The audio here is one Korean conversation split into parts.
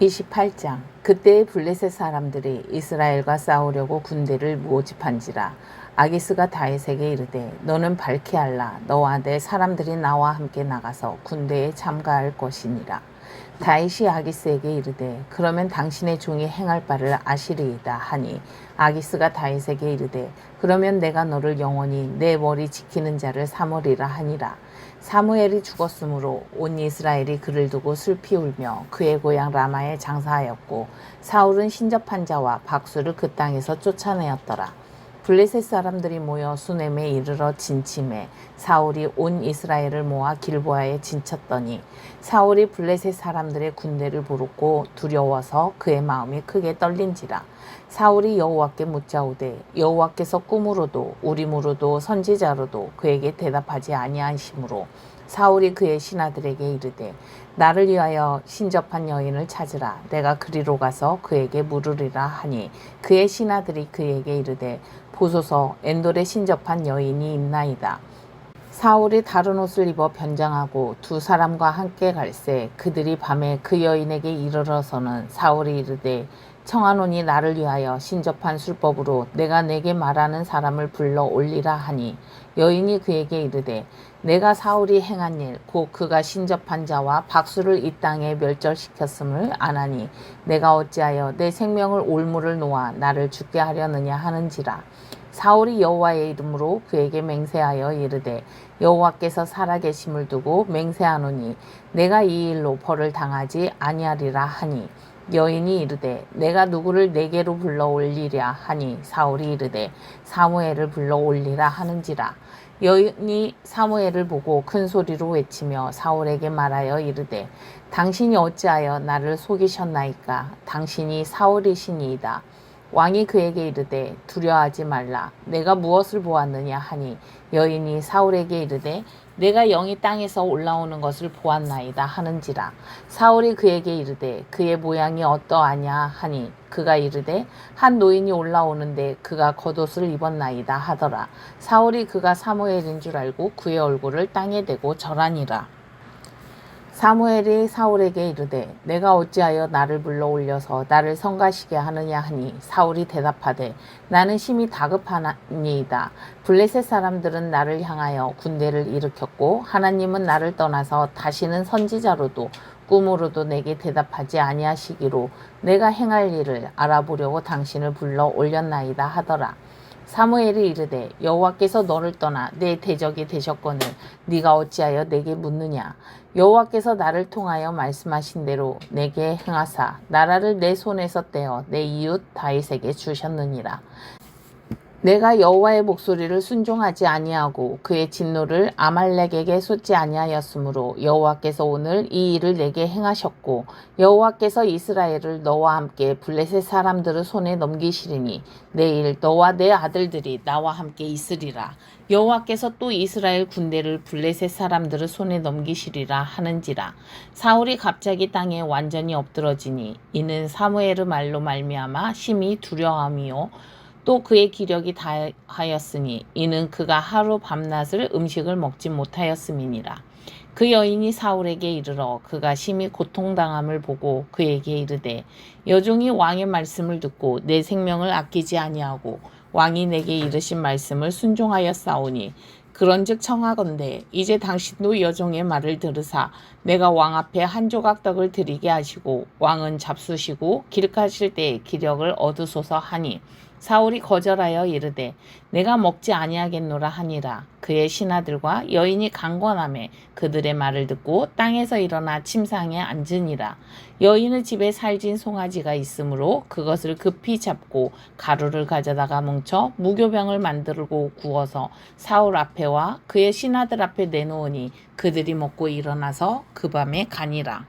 28장. 그때의 블레셋 사람들이 이스라엘과 싸우려고 군대를 모집한지라. 아기스가 다윗에게 이르되 너는 발키알라 너와 내 사람들이 나와 함께 나가서 군대에 참가할 것이니라. 다윗이 아기스에게 이르되 그러면 당신의 종이 행할 바를 아시리이다 하니, 아기스가 다윗에게 이르되 그러면 내가 너를 영원히 내 머리 지키는 자를 삼으리라 하니라. 사무엘이 죽었으므로 온 이스라엘이 그를 두고 슬피 울며 그의 고향 라마에 장사하였고, 사울은 신접한 자와 박수를 그 땅에서 쫓아내었더라. 블레셋 사람들이 모여 수넴에 이르러 진침해 사울이 온 이스라엘을 모아 길보아에 진쳤더니, 사울이 블레셋 사람들의 군대를 보고 두려워서 그의 마음이 크게 떨린지라. 사울이 여호와께 묻자오되 여호와께서 꿈으로도 우림으로도 선지자로도 그에게 대답하지 아니하시므로, 사울이 그의 신하들에게 이르되 나를 위하여 신접한 여인을 찾으라. 내가 그리로 가서 그에게 물으리라 하니, 그의 신하들이 그에게 이르되 보소서, 엔돌에 신접한 여인이 있나이다. 사울이 다른 옷을 입어 변장하고 두 사람과 함께 갈새 그들이 밤에 그 여인에게 이르러서는 사울이 이르되 청하노니 나를 위하여 신접한 술법으로 내가 내게 말하는 사람을 불러 올리라 하니, 여인이 그에게 이르되 내가 사울이 행한 일 곧 그가 신접한 자와 박수를 이 땅에 멸절시켰음을 아나니, 내가 어찌하여 내 생명을 올무를 놓아 나를 죽게 하려느냐 하는지라. 사울이 여호와의 이름으로 그에게 맹세하여 이르되 여호와께서 살아계심을 두고 맹세하노니 내가 이 일로 벌을 당하지 아니하리라 하니, 여인이 이르되 내가 누구를 내게로 불러 올리랴 하니, 사울이 이르되 사무엘을 불러 올리라 하는지라. 여인이 사무엘을 보고 큰 소리로 외치며 사울에게 말하여 이르되 당신이 어찌하여 나를 속이셨나이까? 당신이 사울이시니이다. 왕이 그에게 이르되 두려워하지 말라. 내가 무엇을 보았느냐 하니, 여인이 사울에게 이르되 내가 영이 땅에서 올라오는 것을 보았나이다 하는지라. 사울이 그에게 이르되 그의 모양이 어떠하냐 하니, 그가 이르되 한 노인이 올라오는데 그가 겉옷을 입었나이다 하더라. 사울이 그가 사무엘인 줄 알고 그의 얼굴을 땅에 대고 절하니라. 사무엘이 사울에게 이르되 내가 어찌하여 나를 불러 올려서 나를 성가시게 하느냐 하니, 사울이 대답하되 나는 심히 다급하니이다. 블레셋 사람들은 나를 향하여 군대를 일으켰고 하나님은 나를 떠나서 다시는 선지자로도 꿈으로도 내게 대답하지 아니하시기로 내가 행할 일을 알아보려고 당신을 불러 올렸나이다 하더라. 사무엘이 이르되 여호와께서 너를 떠나 내 대적이 되셨거늘 네가 어찌하여 내게 묻느냐? 여호와께서 나를 통하여 말씀하신 대로 내게 행하사 나라를 내 손에서 떼어 내 이웃 다윗에게 주셨느니라. 내가 여호와의 목소리를 순종하지 아니하고 그의 진노를 아말렉에게 쏟지 아니하였으므로 여호와께서 오늘 이 일을 내게 행하셨고, 여호와께서 이스라엘을 너와 함께 블레셋 사람들의 손에 넘기시리니 내일 너와 내 아들들이 나와 함께 있으리라. 여호와께서 또 이스라엘 군대를 블레셋 사람들의 손에 넘기시리라 하는지라. 사울이 갑자기 땅에 완전히 엎드러지니 이는 사무엘의 말로 말미암아 심히 두려움이요 또 그의 기력이 다하였으니 이는 그가 하루 밤낮을 음식을 먹지 못하였음이니라. 그 여인이 사울에게 이르러 그가 심히 고통당함을 보고 그에게 이르되 여종이 왕의 말씀을 듣고 내 생명을 아끼지 아니하고 왕이 내게 이르신 말씀을 순종하였사오니, 그런즉 청하건대 이제 당신도 여종의 말을 들으사 내가 왕 앞에 한 조각 떡을 드리게 하시고 왕은 잡수시고 길 가실 때에 기력을 얻으소서 하니, 사울이 거절하여 이르되 내가 먹지 아니하겠노라 하니라. 그의 신하들과 여인이 강권하매 그들의 말을 듣고 땅에서 일어나 침상에 앉으니라. 여인의 집에 살진 송아지가 있으므로 그것을 급히 잡고 가루를 가져다가 뭉쳐 무교병을 만들고 구워서 사울 앞에와 그의 신하들 앞에 내놓으니 그들이 먹고 일어나서 그 밤에 가니라.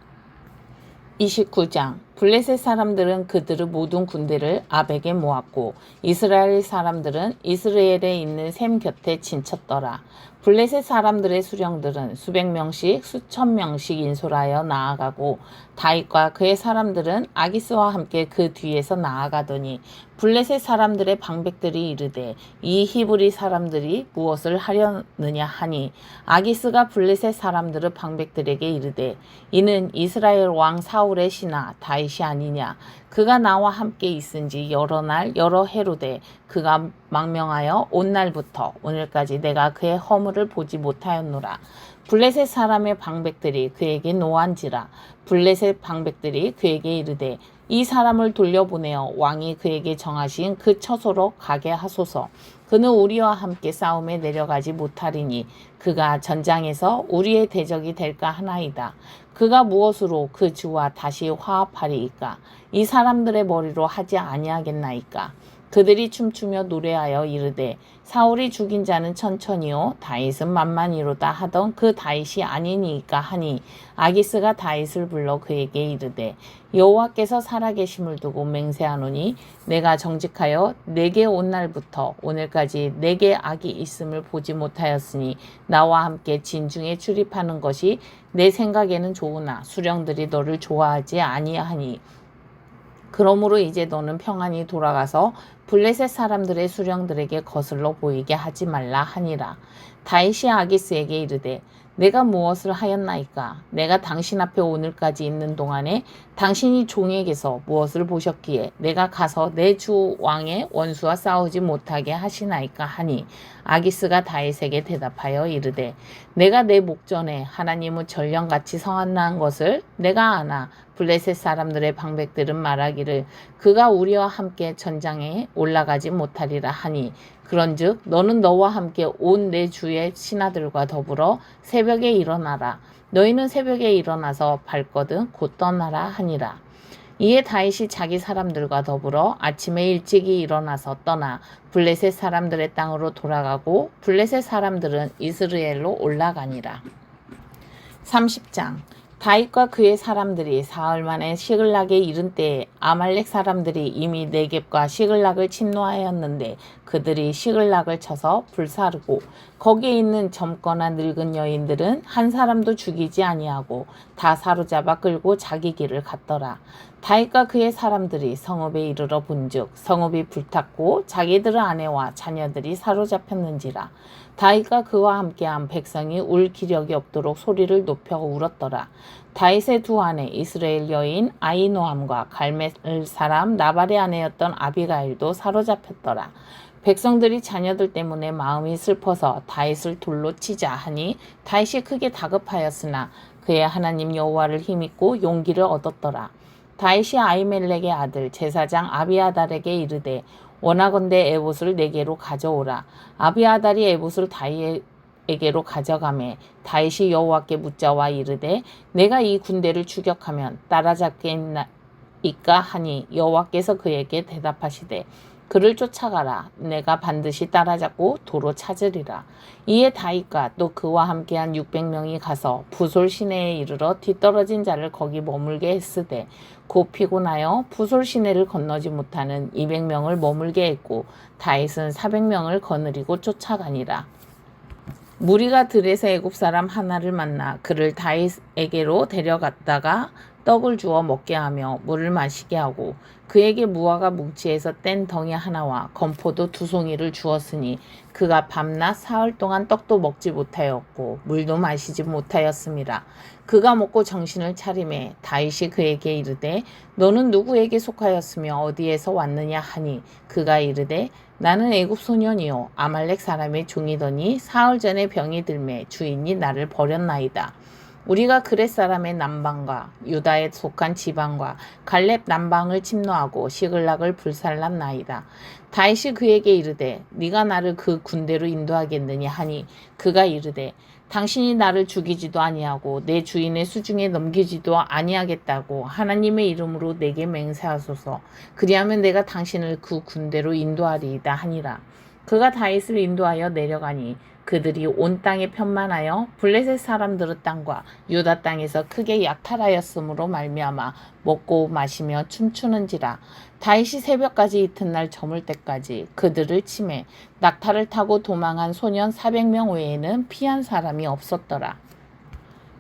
29장. 블레셋 사람들은 그들의 모든 군대를 아벡에 모았고 이스라엘 사람들은 이스라엘에 있는 셈 곁에 진쳤더라. 블레셋 사람들의 수령들은 수백 명씩 수천 명씩 인솔하여 나아가고 다윗과 그의 사람들은 아기스와 함께 그 뒤에서 나아가더니 블레셋 사람들의 방백들이 이르되 이 히브리 사람들이 무엇을 하려느냐 하니 아기스가 블레셋 사람들의 방백들에게 이르되 이는 이스라엘 왕 사울의 신하 다윗이 아니냐. 그가 나와 함께 있은지 여러 날 여러 해로되 그가 망명하여 온 날부터 오늘까지 내가 그의 허물을 보지 못하였노라. 블레셋 사람의 방백들이 그에게 노한지라. 블레셋 방백들이 그에게 이르되 이 사람을 돌려보내어 왕이 그에게 정하신 그 처소로 가게 하소서. 그는 우리와 함께 싸움에 내려가지 못하리니 그가 전장에서 우리의 대적이 될까 하나이다. 그가 무엇으로 그 주와 다시 화합하리이까? 이 사람들의 머리로 하지 아니하겠나이까? 그들이 춤추며 노래하여 이르되 사울이 죽인 자는 천천히요 다윗은 만만히로다 하던 그 다윗이 아니니까 하니 아기스가 다윗을 불러 그에게 이르되 여호와께서 살아계심을 두고 맹세하노니 내가 정직하여 내게 온 날부터 오늘까지 내게 악이 있음을 보지 못하였으니 나와 함께 진중에 출입하는 것이 내 생각에는 좋으나 수령들이 너를 좋아하지 아니하니 그러므로 이제 너는 평안히 돌아가서 블레셋 사람들의 수령들에게 거슬러 보이게 하지 말라 하니라. 다윗이 아기스에게 이르되 내가 무엇을 하였나이까? 내가 당신 앞에 오늘까지 있는 동안에 당신이 종에게서 무엇을 보셨기에 내가 가서 내 주 왕의 원수와 싸우지 못하게 하시나이까 하니 아기스가 다윗에게 대답하여 이르되 내가 내 목전에 하나님의 전령같이 성한나한 것을 내가 아나 블레셋 사람들의 방백들은 말하기를 그가 우리와 함께 전장에 올라가지 못하리라 하니 그런즉 너는 너와 함께 온 내 주의 신하들과 더불어 새벽에 일어나라. 너희는 새벽에 일어나서 발거든 곧 떠나라 하니라. 이에 다윗이 자기 사람들과 더불어 아침에 일찍이 일어나서 떠나 블레셋 사람들의 땅으로 돌아가고 블레셋 사람들은 이스라엘로 올라가니라. 30장 다윗과 그의 사람들이 사흘 만에 시글락에 이른 때에 아말렉 사람들이 이미 네겝과 시글락을 침노하였는데 그들이 시글락을 쳐서 불사르고 거기에 있는 젊거나 늙은 여인들은 한 사람도 죽이지 아니하고 다 사로잡아 끌고 자기 길을 갔더라. 다윗과 그의 사람들이 성읍에 이르러 본즉 성읍이 불탔고 자기들의 아내와 자녀들이 사로잡혔는지라. 다윗과 그와 함께한 백성이 울 기력이 없도록 소리를 높여 울었더라. 다윗의 두 아내 이스라엘 여인 아히노함과 갈멜 사람 나발의 아내였던 아비가일도 사로잡혔더라. 백성들이 자녀들 때문에 마음이 슬퍼서 다윗을 돌로 치자 하니 다윗이 크게 다급하였으나 그의 하나님 여호와를 힘입고 용기를 얻었더라. 다윗이 아히멜렉의 아들 제사장 아비아달에게 이르되 원하건대 에봇을 내게로 가져오라. 아비아달이 에봇을 다윗에게로 가져가매 다윗이 여호와께 묻자와 이르되 내가 이 군대를 추격하면 따라잡겠나이까 하니 여호와께서 그에게 대답하시되 그를 쫓아가라. 내가 반드시 따라잡고 도로 찾으리라. 이에 다윗과 또 그와 함께한 600명이 가서 부솔 시내에 이르러 뒤떨어진 자를 거기 머물게 했으되 곧 피곤하여 부솔 시내를 건너지 못하는 200명을 머물게 했고 다윗은 400명을 거느리고 쫓아가니라. 무리가 들에서 애굽 사람 하나를 만나 그를 다윗에게로 데려갔다가 떡을 주어 먹게 하며 물을 마시게 하고 그에게 무화과 뭉치에서 뗀 덩이 하나와 건포도 2송이를 주었으니 그가 밤낮 사흘 동안 떡도 먹지 못하였고 물도 마시지 못하였음이라. 그가 먹고 정신을 차리매 다윗이 그에게 이르되 너는 누구에게 속하였으며 어디에서 왔느냐 하니 그가 이르되 나는 애굽 소년이요 아말렉 사람의 종이더니 사흘 전에 병이 들매 주인이 나를 버렸나이다. 우리가 그렛 사람의 남방과 유다에 속한 지방과 갈렙 남방을 침노하고 시글락을 불살랐나이다. 다윗이 그에게 이르되 네가 나를 그 군대로 인도하겠느냐 하니 그가 이르되 당신이 나를 죽이지도 아니하고 내 주인의 수중에 넘기지도 아니하겠다고 하나님의 이름으로 내게 맹세하소서. 그리하면 내가 당신을 그 군대로 인도하리이다 하니라. 그가 다윗을 인도하여 내려가니 그들이 온 땅에 편만하여 블레셋 사람들의 땅과 유다 땅에서 크게 약탈하였으므로 말미암아 먹고 마시며 춤추는지라. 다윗이 새벽까지 이튿날 저물 때까지 그들을 치매 낙타를 타고 도망한 소년 400명 외에는 피한 사람이 없었더라.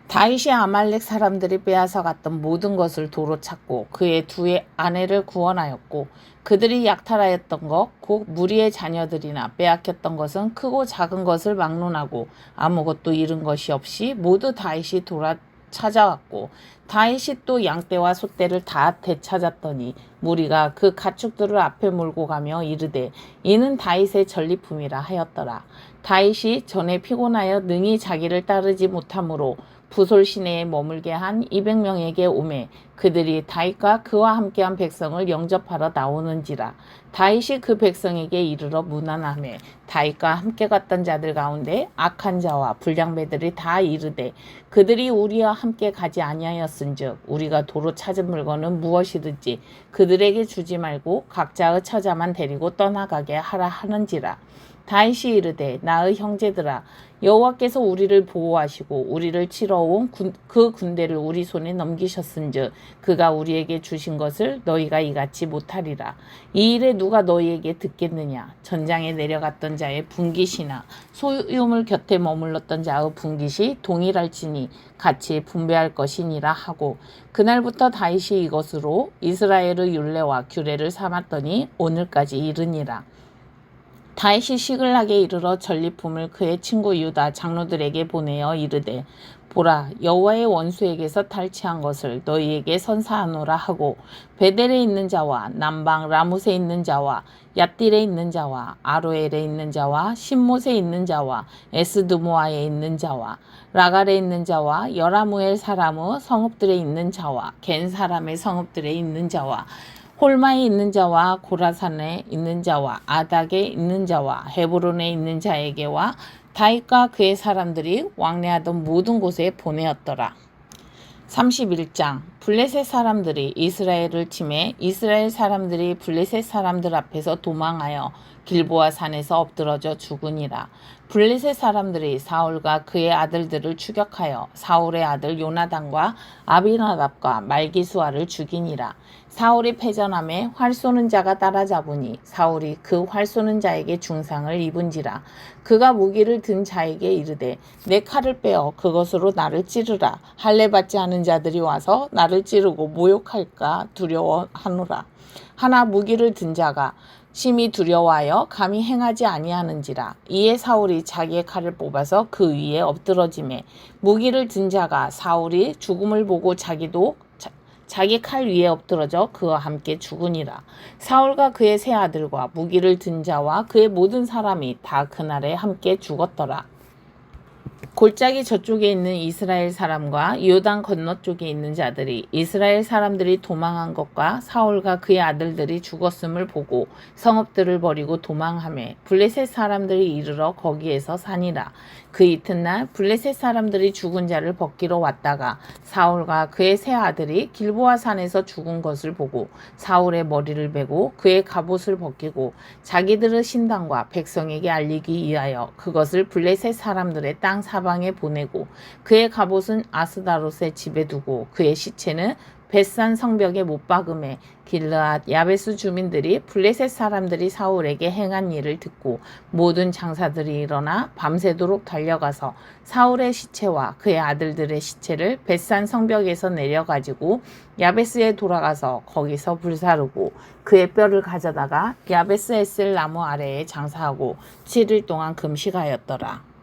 다윗이 아말렉 사람들이 빼앗아 갔던 모든 것을 도로 찾고 그의 두 아내를 구원하였고 그들이 약탈하였던 것 곧 무리의 자녀들이나 빼앗겼던 것은 크고 작은 것을 막론하고 아무것도 잃은 것이 없이 모두 다윗이 돌아 찾아왔고 다윗이 또 양떼와 소떼를 다 되찾았더니 무리가 그 가축들을 앞에 몰고 가며 이르되 이는 다윗의 전리품이라 하였더라. 다윗이 전에 피곤하여 능히 자기를 따르지 못하므로 부솔 시내에 머물게 한 200명에게 오매 그들이 다윗과 그와 함께한 백성을 영접하러 나오는지라. 다윗이 그 백성에게 이르러 문안하매 다윗과 함께 갔던 자들 가운데 악한 자와 불량배들이 다 이르되 그들이 우리와 함께 가지 아니하였은즉 우리가 도로 찾은 물건은 무엇이든지 그들에게 주지 말고 각자의 처자만 데리고 떠나가게 하라 하는지라. 다윗이 이르되 나의 형제들아 여호와께서 우리를 보호하시고 우리를 치러 온 그 군대를 우리 손에 넘기셨은즉 그가 우리에게 주신 것을 너희가 이같이 못하리라. 이 일에 누가 너희에게 듣겠느냐. 전장에 내려갔던 자의 분깃이나 소유물 곁에 머물렀던 자의 분깃이 동일할지니 같이 분배할 것이니라 하고 그날부터 다윗이 이것으로 이스라엘의 율례와 규례를 삼았더니 오늘까지 이르니라. 다윗이 시글락에 이르러 전리품을 그의 친구 유다 장로들에게 보내어 이르되 보라 여호와의 원수에게서 탈취한 것을 너희에게 선사하노라 하고 베델에 있는 자와 남방 라못에 있는 자와 얏딜에 있는 자와 아로엘에 있는 자와 신못에 있는 자와 에스드모아에 있는 자와 라갈에 있는 자와 여라무엘 사람의 성읍들에 있는 자와 겐 사람의 성읍들에 있는 자와 홀마에 있는 자와 고라산에 있는 자와 아닥에 있는 자와 헤브론에 있는 자에게와 다윗과 그의 사람들이 왕래하던 모든 곳에 보내었더라. 31장 블레셋 사람들이 이스라엘을 치매 이스라엘 사람들이 블레셋 사람들 앞에서 도망하여 길보아 산에서 엎드러져 죽으니라. 블레셋 사람들이 사울과 그의 아들들을 추격하여 사울의 아들 요나단과 아비나답과 말기수아를 죽이니라. 사울이 패전함에 활 쏘는 자가 따라잡으니 사울이 그 활 쏘는 자에게 중상을 입은지라. 그가 무기를 든 자에게 이르되 내 칼을 빼어 그것으로 나를 찌르라. 할례 받지 않은 자들이 와서 나를 찌르고 모욕할까 두려워하노라. 하나 무기를 든 자가 심히 두려워하여 감히 행하지 아니하는지라. 이에 사울이 자기의 칼을 뽑아서 그 위에 엎드러지매 무기를 든 자가 사울이 죽음을 보고 자기도 자기 칼 위에 엎드러져 그와 함께 죽으니라. 사울과 그의 세 아들과 무기를 든 자와 그의 모든 사람이 다 그날에 함께 죽었더라. 골짜기 저쪽에 있는 이스라엘 사람과 요단 건너쪽에 있는 자들이 이스라엘 사람들이 도망한 것과 사울과 그의 아들들이 죽었음을 보고 성읍들을 버리고 도망하매 블레셋 사람들이 이르러 거기에서 사니라. 그 이튿날 블레셋 사람들이 죽은 자를 벗기러 왔다가 사울과 그의 세 아들이 길보아 산에서 죽은 것을 보고 사울의 머리를 베고 그의 갑옷을 벗기고 자기들의 신당과 백성에게 알리기 위하여 그것을 블레셋 사람들의 땅 사방에 보내고 그의 갑옷은 아스다롯의 집에 두고 그의 시체는 벳산 성벽에 못 박음에 길르앗 야베스 주민들이 블레셋 사람들이 사울에게 행한 일을 듣고 모든 장사들이 일어나 밤새도록 달려가서 사울의 시체와 그의 아들들의 시체를 벳산 성벽에서 내려가지고 야베스에 돌아가서 거기서 불사르고 그의 뼈를 가져다가 야베스 에셀 나무 아래에 장사하고 7일 동안 금식하였더라.